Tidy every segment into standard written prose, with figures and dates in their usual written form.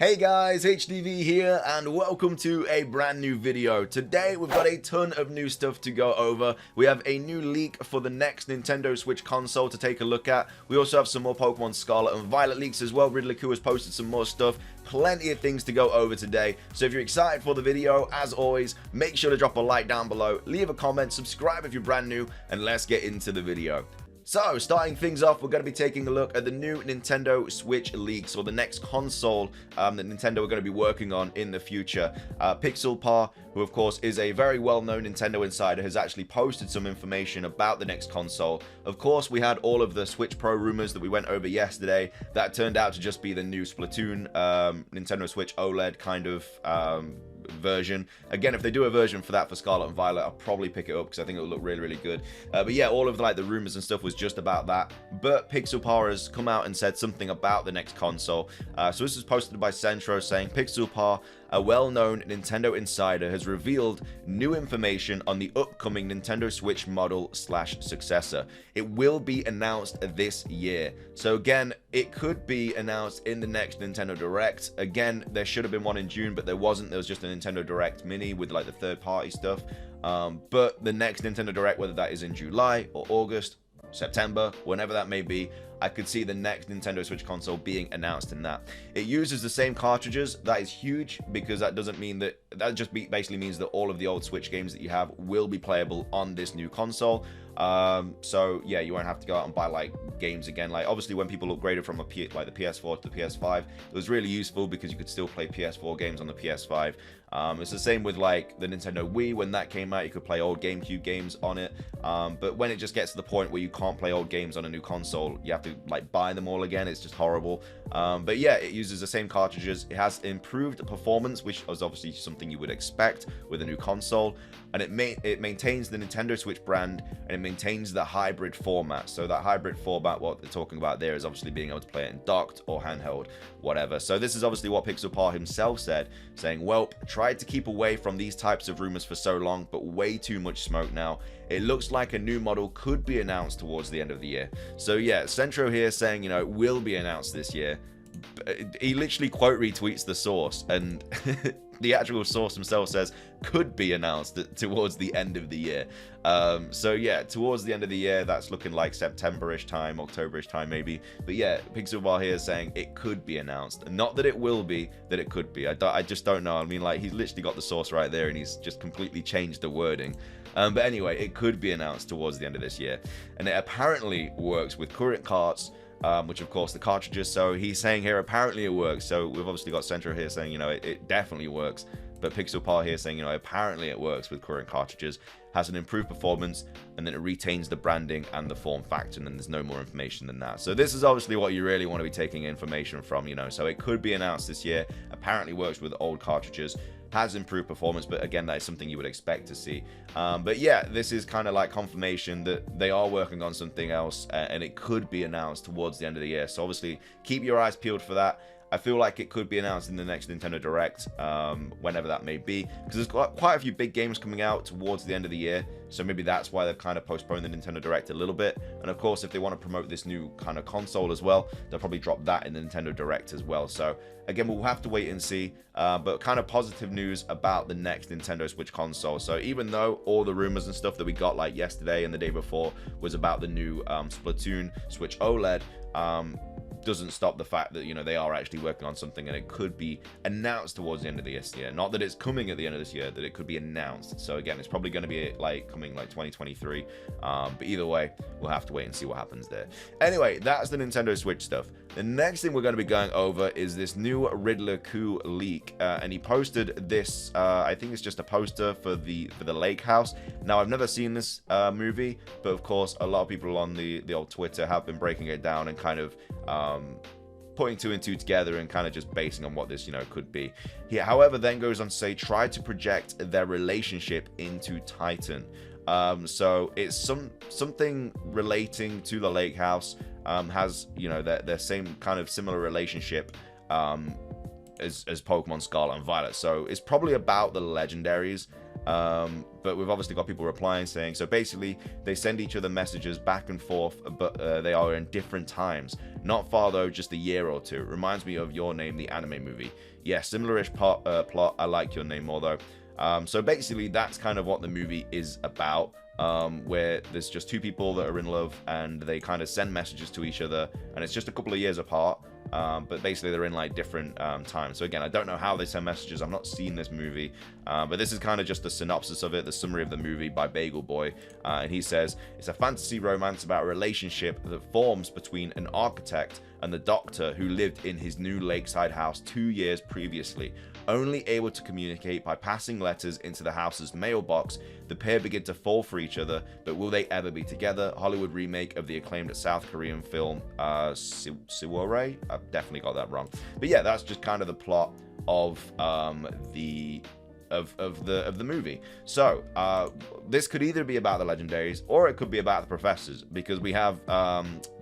Hey guys, HDvee here, and welcome to a brand new video. Today we've got a ton of new stuff to go over. We have a new leak for the next Nintendo Switch console to take a look at. We also have some more Pokemon Scarlet and Violet leaks as well. Riddler Khu has posted some more stuff. Plenty of things to go over today. So if you're excited for the video, as always, make sure to drop a like down below, leave a comment, subscribe if you're brand new, and let's get into the video. So, starting things off, we're going to be taking a look at the new Nintendo Switch leaks, or the next console that Nintendo are going to be working on in the future. Pixelpaw, who of course is a very well-known Nintendo insider, has actually posted some information about the next console. Of course, we had all of the Switch Pro rumors that we went over yesterday. That turned out to just be the new Splatoon Nintendo Switch OLED kind of version. Again, if they do a version for that for Scarlet and Violet, I'll probably pick it up because I think it will look really good. But yeah, all of the rumors and stuff was just about that. But Pixelpaw has come out and said something about the next console. So this was posted by Centro saying, Pixelpaw, a well-known Nintendo insider, has revealed new information on the upcoming Nintendo Switch model/successor. It will be announced this year. So again, it could be announced in the next Nintendo Direct. Again, there should have been one in June, but there wasn't. There was just a Nintendo Direct Mini with like the third-party stuff. But the next Nintendo Direct, whether that is in July or August, September, whenever that may be, I could see the next Nintendo Switch console being announced in that. It uses the same cartridges. That is huge because that doesn't mean that, basically means that all of the old Switch games that you have will be playable on this new console. So yeah, you won't have to go out and buy like games again. Like obviously when people upgraded from the PS4 to the PS5, it was really useful because you could still play PS4 games on the PS5. It's the same with like the Nintendo Wii. When that came out, you could play old GameCube games on it. But when it just gets to the point where you can't play old games on a new console, you have to like buy them all again. It's just horrible. But yeah, it uses the same cartridges. It has improved performance, which is obviously something you would expect with a new console. And it maintains the Nintendo Switch brand, and it maintains the hybrid format. So that hybrid format, what they're talking about there, is obviously being able to play it in docked or handheld, whatever. So this is obviously what Pixelpaw himself said, saying, "Welp, tried to keep away from these types of rumors for so long, but way too much smoke now. It looks like a new model could be announced towards the end of the year." So yeah, Centro here saying, you know, it will be announced this year. He literally quote retweets the source, and the actual source himself says could be announced towards the end of the year. So yeah, towards the end of the year, that's looking like September-ish time, October-ish time maybe. But yeah, Pixelpaw here is saying it could be announced. Not that it will be, that it could be. I just don't know. I mean, like, he's literally got the source right there and he's just completely changed the wording. But anyway, it could be announced towards the end of this year. And it apparently works with current carts, which of course the cartridges. So he's saying here apparently it works. So we've obviously got Centro here saying, you know, it definitely works. But Pixelpaw here saying, you know, apparently it works with current cartridges, has an improved performance, and then it retains the branding and the form factor, and then there's no more information than that. So this is obviously what you really want to be taking information from, you know. So it could be announced this year, apparently works with old cartridges, has improved performance, but again, that is something you would expect to see. But yeah, this is kind of like confirmation that they are working on something else, and it could be announced towards the end of the year. So obviously, keep your eyes peeled for that. I feel like it could be announced in the next Nintendo Direct, whenever that may be, because there's quite a few big games coming out towards the end of the year, so maybe that's why they've kind of postponed the Nintendo Direct a little bit. And of course, if they want to promote this new kind of console as well, they'll probably drop that in the Nintendo Direct as well. So again, we'll have to wait and see, but kind of positive news about the next Nintendo Switch console. So even though all the rumors and stuff that we got like yesterday and the day before was about the new Splatoon Switch OLED, doesn't stop the fact that, you know, they are actually working on something and it could be announced towards the end of this year. Not that it's coming at the end of this year, that it could be announced. So again, it's probably going to be like coming like 2023. But either way, we'll have to wait and see what happens there. Anyway, that's the Nintendo Switch stuff. The next thing we're going to be going over is this new Riddler Khu leak, and he posted this. I think it's just a poster for the Lake House. Now, I've never seen this movie, but of course, a lot of people on the old Twitter have been breaking it down and kind of putting two and two together and kind of just basing on what this, you know, could be. He, however, then goes on to say, try to project their relationship into Titan. So it's something relating to the Lake House. Has, you know, their same kind of similar relationship as Pokemon Scarlet and Violet. So it's probably about the legendaries. But we've obviously got people replying saying, so basically they send each other messages back and forth, but they are in different times. Not far though, just a year or two. Reminds me of Your Name, the anime movie. Yeah, similar-ish plot. I like Your Name more though. So basically, that's kind of what the movie is about. Where there's just two people that are in love and they kind of send messages to each other, and it's just a couple of years apart, but basically they're in like different times. So again, I don't know how they send messages. I've not seen this movie, but this is kind of just the synopsis of it, the summary of the movie by Bagel Boy, and he says it's a fantasy romance about a relationship that forms between an architect and the doctor who lived in his new lakeside house 2 years previously. Only able to communicate by passing letters into the house's mailbox, the pair begin to fall for each other, but will they ever be together? Hollywood remake of the acclaimed South Korean film Siwore? I've definitely got that wrong. But yeah, that's just kind of the plot of the movie. So this could either be about the legendaries or it could be about the professors, because we have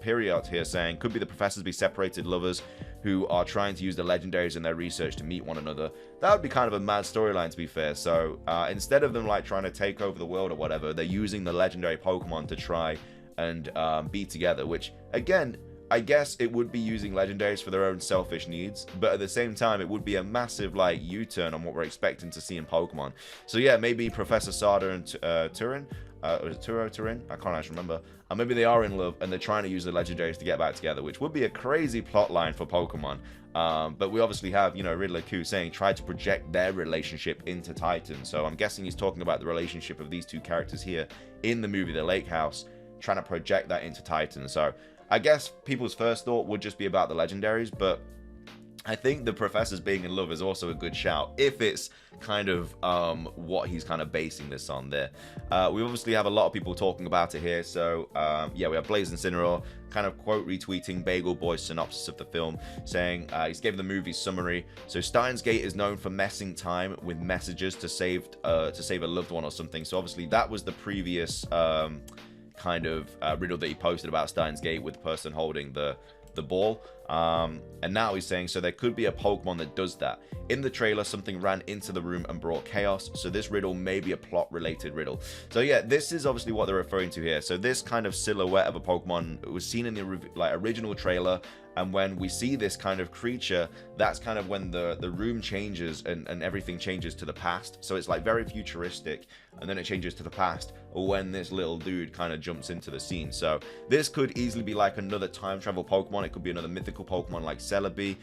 Period here saying could be the professors be separated lovers who are trying to use the legendaries in their research to meet one another. That would be kind of a mad storyline, to be fair. So instead of them like trying to take over the world or whatever, they're using the legendary Pokemon to try and be together, which again, I guess it would be using legendaries for their own selfish needs, but at the same time, it would be a massive like U-turn on what we're expecting to see in Pokemon. So yeah, maybe Professor Sada and Turin, or is it Turin? I can't actually remember. Maybe they are in love and they're trying to use the legendaries to get back together, which would be a crazy plot line for Pokemon. But we obviously have, you know, Riddler Khu saying try to project their relationship into Titan. So I'm guessing he's talking about the relationship of these two characters here in the movie, The Lake House, trying to project that into Titan. So I guess people's first thought would just be about the legendaries, but I think the professors being in love is also a good shout if it's kind of what he's kind of basing this on there. We obviously have a lot of people talking about it here. So yeah, we have Blaze Incineroar kind of quote retweeting Bagel Boy's synopsis of the film, saying he's gave the movie summary. So Steins Gate is known for messing time with messages to save a loved one or something. So obviously that was the previous kind of riddle that he posted about Steins Gate with the person holding the ball, and now he's saying so there could be a Pokemon that does that. In the trailer, something ran into the room and brought chaos, so this riddle may be a plot related riddle. So yeah, this is obviously what they're referring to here. So this kind of silhouette of a Pokemon was seen in the original trailer, and when we see this kind of creature, that's kind of when the room changes and everything changes to the past. So it's like very futuristic, and then it changes to the past when this little dude kind of jumps into the scene. So this could easily be like another time travel Pokemon. It could be another mythical Pokemon like Celebi.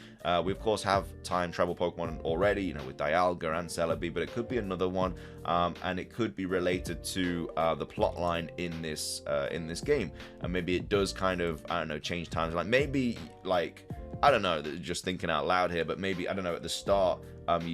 We of course have time travel Pokemon already, you know, with Dialga and Celebi, but it could be another one, and it could be related to the plot line in this game, and maybe it does kind of, I don't know, change times. Like maybe, like, I don't know, just thinking out loud here, but maybe, I don't know, at the start of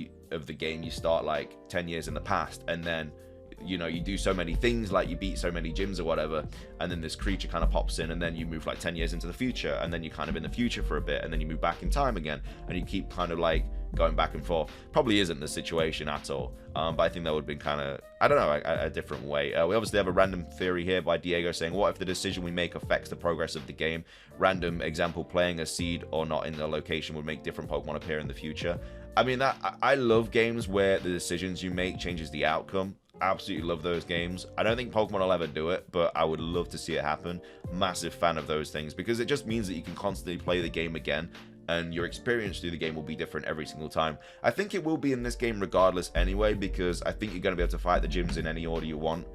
the game you start like 10 years in the past, and then, you know, you do so many things, like you beat so many gyms or whatever, and then this creature kind of pops in, and then you move like 10 years into the future, and then you're kind of in the future for a bit, and then you move back in time again, and you keep kind of like going back and forth. Probably isn't the situation at all, but I think that would have been kind of, I don't know, a different way. We obviously have a random theory here by Diego saying, what if the decision we make affects the progress of the game? Random example, playing a seed or not in the location would make different Pokemon appear in the future. I mean, I love games where the decisions you make changes the outcome. Absolutely love those games. I don't think Pokemon will ever do it, but I would love to see it happen. Massive fan of those things, because it just means that you can constantly play the game again, and your experience through the game will be different every single time. I think it will be in this game regardless anyway, because I think you're going to be able to fight the gyms in any order you want.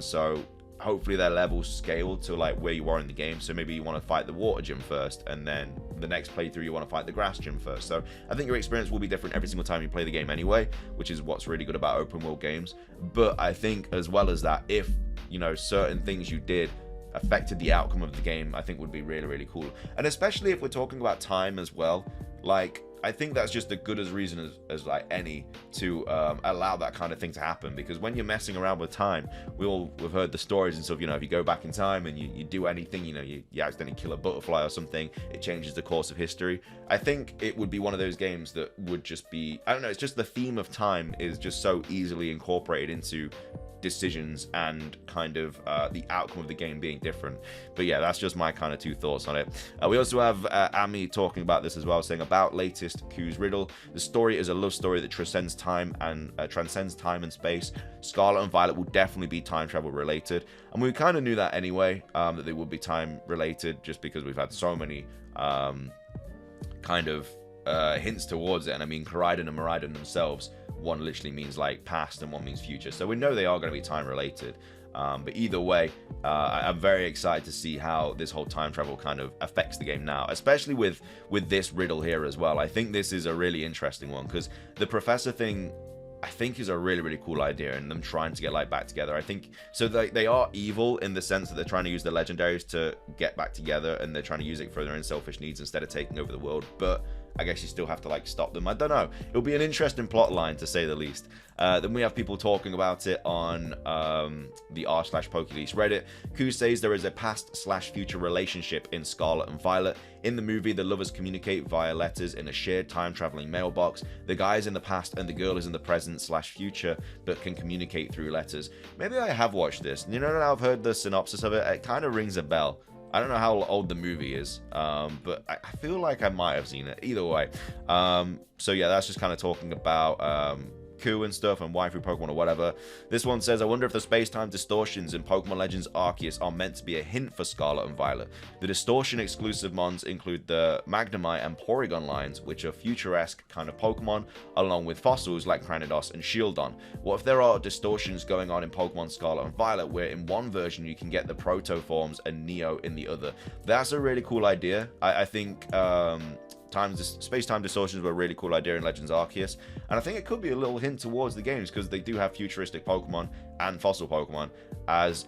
So hopefully their levels scale to like where you are in the game. So maybe you want to fight the water gym first, and then the next playthrough you want to fight the grass gym first. So I think your experience will be different every single time you play the game anyway, which is what's really good about open world games. But I think as well as that, if, you know, certain things you did affected the outcome of the game, I think would be really, really cool. And especially if we're talking about time as well, like, I think that's just as good a reason as like any to allow that kind of thing to happen. Because when you're messing around with time, we've heard the stories and stuff, you know, if you go back in time and you do anything, you know, you accidentally kill a butterfly or something, it changes the course of history. I think it would be one of those games that would just be, I don't know, it's just the theme of time is just so easily incorporated into decisions and kind of the outcome of the game being different. But yeah, that's just my kind of two thoughts on it. We also have Ami talking about this as well, saying about latest Khu's riddle. The story is a love story that transcends time and space. Scarlet and Violet will definitely be time travel related, and we kind of knew that anyway, that they would be time related, just because we've had so many kind of hints towards it. And I mean, Koraidon and Miraidon themselves, one literally means like past and one means future, so we know they are going to be time related. But either way, I'm very excited to see how this whole time travel kind of affects the game now, especially with this riddle here as well. I think this is a really interesting one, because the professor thing, I think, is a really, really cool idea, and them trying to get like back together. I think so. They are evil in the sense that they're trying to use the legendaries to get back together, and they're trying to use it for their own selfish needs instead of taking over the world. But I guess you still have to like stop them. I don't know. It'll be an interesting plot line, to say the least. Then we have people talking about it on the r/PokeLeaks Reddit. Khu says there is a past/future relationship in Scarlet and Violet. In the movie, the lovers communicate via letters in a shared time-traveling mailbox. The guy is in the past and the girl is in the present/future, but can communicate through letters. Maybe I have watched this. You know, now I've heard the synopsis of it. It kind of rings a bell. I don't know how old the movie is, but I feel like I might have seen it. Either way. So yeah, that's just kind of talking about Khu and stuff and waifu Pokemon or whatever. This one says, I wonder if the space-time distortions in Pokemon Legends Arceus are meant to be a hint for Scarlet and Violet. The distortion exclusive mons include the Magnemite and Porygon lines, which are futuresque kind of Pokemon, along with fossils like Cranidos and Shieldon. What if there are distortions going on in Pokemon Scarlet and Violet, where in one version you can get the proto forms and Neo in the other? That's a really cool idea. I think space-time distortions were a really cool idea in Legends Arceus, and I think it could be a little hint towards the games, because they do have futuristic Pokemon and fossil Pokemon, as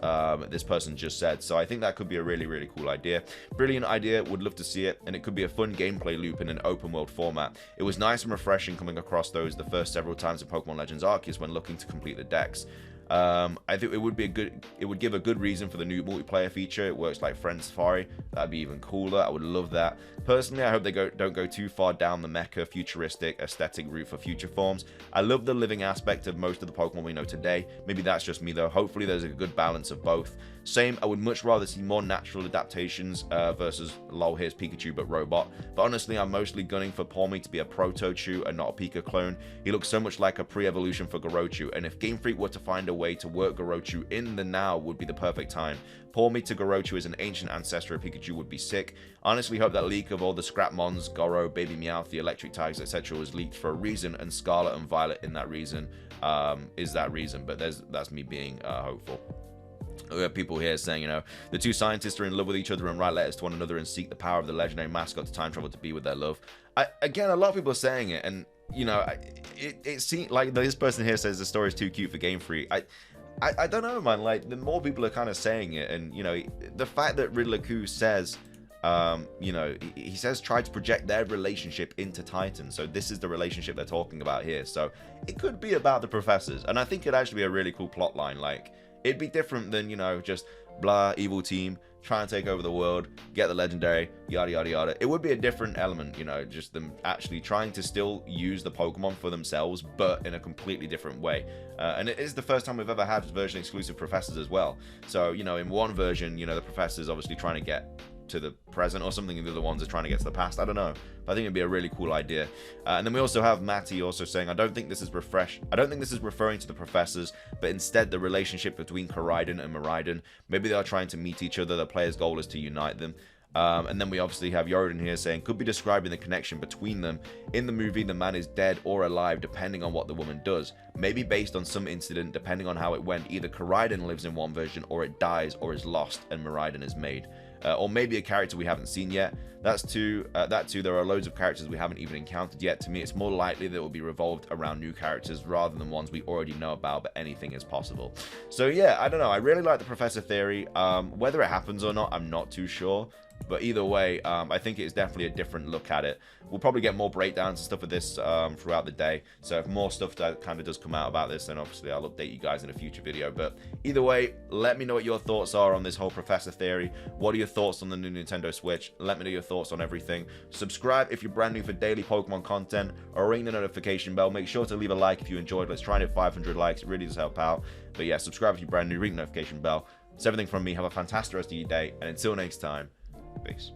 this person just said. So I think that could be a really, really cool idea. Brilliant idea, would love to see it, and it could be a fun gameplay loop in an open world format. It was nice and refreshing coming across those the first several times in Pokemon Legends Arceus when looking to complete the decks. I think it would give a good reason for the new multiplayer feature. It works like Friend Safari. That'd be even cooler. I would love that. Personally, I hope they don't go too far down the mecha futuristic aesthetic route for future forms. I love the living aspect of most of the Pokemon we know today. Maybe that's just me though. Hopefully there's a good balance of both. Same, I would much rather see more natural adaptations versus lol, here's Pikachu but robot. But honestly, I'm mostly gunning for Pawmi to be a Proto-Chew and not a Pika clone. He looks so much like a pre-evolution for Gorochu, and if Game Freak were to find a way to work Gorochu in the now, would be the perfect time. Pawmi to Gorochu as an ancient ancestor of Pikachu would be sick. Honestly hope that leak of all the scrap mons, Goro, Baby Meowth, the electric tigers, etc. was leaked for a reason, and Scarlet and Violet in that reason is that reason. But that's me being hopeful. We have people here saying, you know, the two scientists are in love with each other and write letters to one another and seek the power of the legendary mascot to time travel to be with their love. Again, a lot of people are saying it, and you know, it seems like this person here says the story is too cute for Game Freak. I don't know, man. Like, the more people are kind of saying it, and you know, the fact that Riddler Khu says, you know, he says try to project their relationship into Titan. So this is the relationship they're talking about here. So it could be about the professors, and I think it'd actually be a really cool plot line. Like, it'd be different than, you know, just blah, evil team, try and take over the world, get the legendary, yada, yada, yada. It would be a different element, you know, just them actually trying to still use the Pokemon for themselves, but in a completely different way. And it is the first time we've ever had version exclusive professors as well. So, you know, in one version, you know, the professor's obviously trying to get to the present or something, and the other ones are trying to get to the past. I don't know, but I think it'd be a really cool idea. And then we also have Matty also saying, I don't think this is referring to the professors, but instead the relationship between Koraidon and Miraidon. Maybe they are trying to meet each other. The player's goal is to unite them. And then we obviously have Yorin here saying, could be describing the connection between them. In the movie, the man is dead or alive depending on what the woman does. Maybe based on some incident, depending on how it went. Either Koraidon lives in one version, or it dies, or is lost, and Miraidon is made. Or maybe a character we haven't seen yet. That too, there are loads of characters we haven't even encountered yet. To me, it's more likely that it will be revolved around new characters rather than ones we already know about, but anything is possible. So yeah, I don't know. I really like the Professor theory. Whether it happens or not, I'm not too sure. But either way, I think it's definitely a different look at it. We'll probably get more breakdowns and stuff of this throughout the day. So if more stuff that kind of does come out about this, then obviously I'll update you guys in a future video. But either way, let me know what your thoughts are on this whole Professor theory. What are your thoughts on the new Nintendo Switch? Let me know your thoughts on everything. Subscribe if you're brand new for daily Pokemon content, or ring the notification bell. Make sure to leave a like if you enjoyed. Let's try and hit 500 likes. It really does help out. But yeah, subscribe if you're brand new, ring the notification bell. It's everything from me. Have a fantastic rest of your day, and until next time, peace.